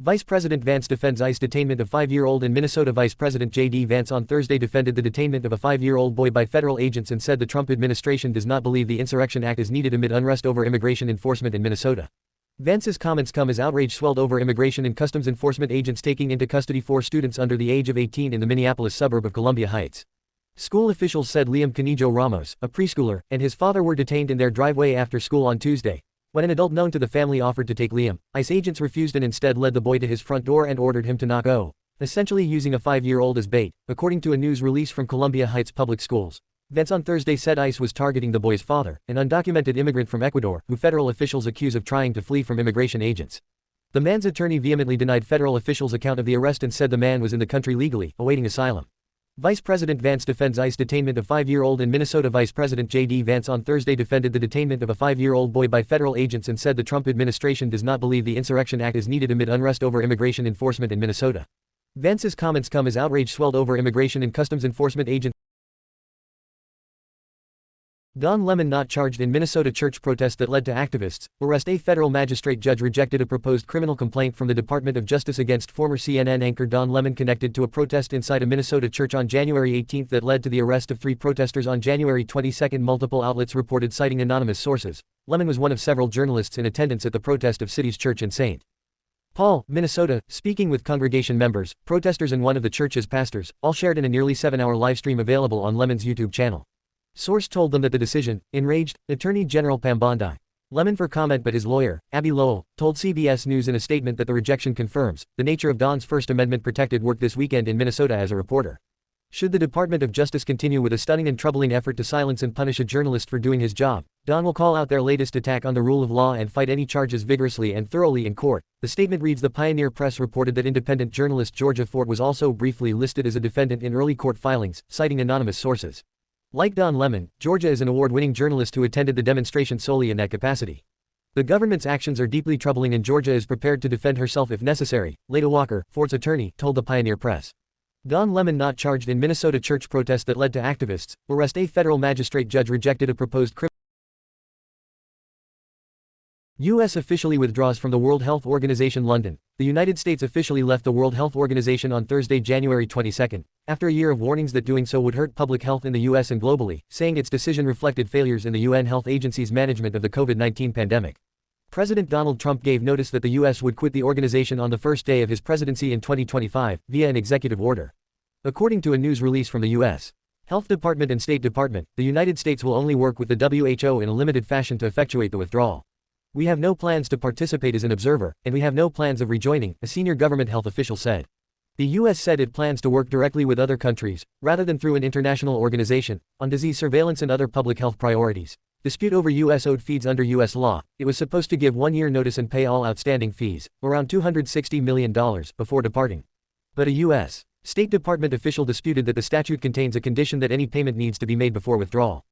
Vice President Vance defends ICE detainment of 5-year-old in Minnesota. Vice President JD Vance on Thursday defended the detainment of a 5-year-old boy by federal agents and said the Trump administration does not believe the Insurrection Act is needed amid unrest over immigration enforcement in Minnesota. Vance's comments come as outrage swelled over immigration and customs enforcement agents taking into custody 4 students under the age of 18 in the Minneapolis suburb of Columbia Heights. School officials said Liam Canijo Ramos, a preschooler, and his father were detained in their driveway after school on Tuesday. When an adult known to the family offered to take Liam, ICE agents refused and instead led the boy to his front door and ordered him to not go, essentially using a 5-year-old as bait, according to a news release from Columbia Heights Public Schools. Vance on Thursday said ICE was targeting the boy's father, an undocumented immigrant from Ecuador, who federal officials accuse of trying to flee from immigration agents. The man's attorney vehemently denied federal officials' account of the arrest and said the man was in the country legally, awaiting asylum. Vice President Vance defends ICE detainment of 5-year-old in Minnesota. Vice President JD Vance on Thursday defended the detainment of a 5-year-old boy by federal agents and said the Trump administration does not believe the Insurrection Act is needed amid unrest over immigration enforcement in Minnesota. Vance's comments come as outrage swelled over immigration and customs enforcement agents. Don Lemon not charged in Minnesota church protest that led to activists' arrest. A federal magistrate judge rejected a proposed criminal complaint from the Department of Justice against former CNN anchor Don Lemon connected to a protest inside a Minnesota church on January 18 that led to the arrest of 3 protesters on January 22. Multiple outlets reported citing anonymous sources. Lemon was one of several journalists in attendance at the protest of City's Church in St. Paul, Minnesota, speaking with congregation members, protesters and one of the church's pastors, all shared in a nearly 7-hour live stream available on Lemon's YouTube channel. Source told them that the decision enraged Attorney General Pam Bondi. Lemon for comment, but his lawyer, Abby Lowell, told CBS News in a statement that the rejection confirms the nature of Don's First Amendment protected work this weekend in Minnesota as a reporter. Should the Department of Justice continue with a stunning and troubling effort to silence and punish a journalist for doing his job, Don will call out their latest attack on the rule of law and fight any charges vigorously and thoroughly in court. The statement reads: The Pioneer Press reported that independent journalist Georgia Fort was also briefly listed as a defendant in early court filings, citing anonymous sources. Like Don Lemon, Georgia is an award-winning journalist who attended the demonstration solely in that capacity. The government's actions are deeply troubling and Georgia is prepared to defend herself if necessary, Leda Walker, Fort's attorney, told the Pioneer Press. Don Lemon not charged in Minnesota church protest that led to activists' arrest. A federal magistrate judge rejected a proposed criminal. U.S. officially withdraws from the World Health Organization. London. The United States officially left the World Health Organization on Thursday, January 22, after a year of warnings that doing so would hurt public health in the U.S. and globally, saying its decision reflected failures in the UN Health Agency's management of the COVID-19 pandemic. President Donald Trump gave notice that the U.S. would quit the organization on the first day of his presidency in 2025, via an executive order. According to a news release from the U.S. Health Department and State Department, the United States will only work with the WHO in a limited fashion to effectuate the withdrawal. We have no plans to participate as an observer, and we have no plans of rejoining, a senior government health official said. The U.S. said it plans to work directly with other countries, rather than through an international organization, on disease surveillance and other public health priorities. Dispute over U.S. owed fees. Under U.S. law, it was supposed to give 1-year notice and pay all outstanding fees, around $260 million, before departing. But a U.S. State Department official disputed that the statute contains a condition that any payment needs to be made before withdrawal.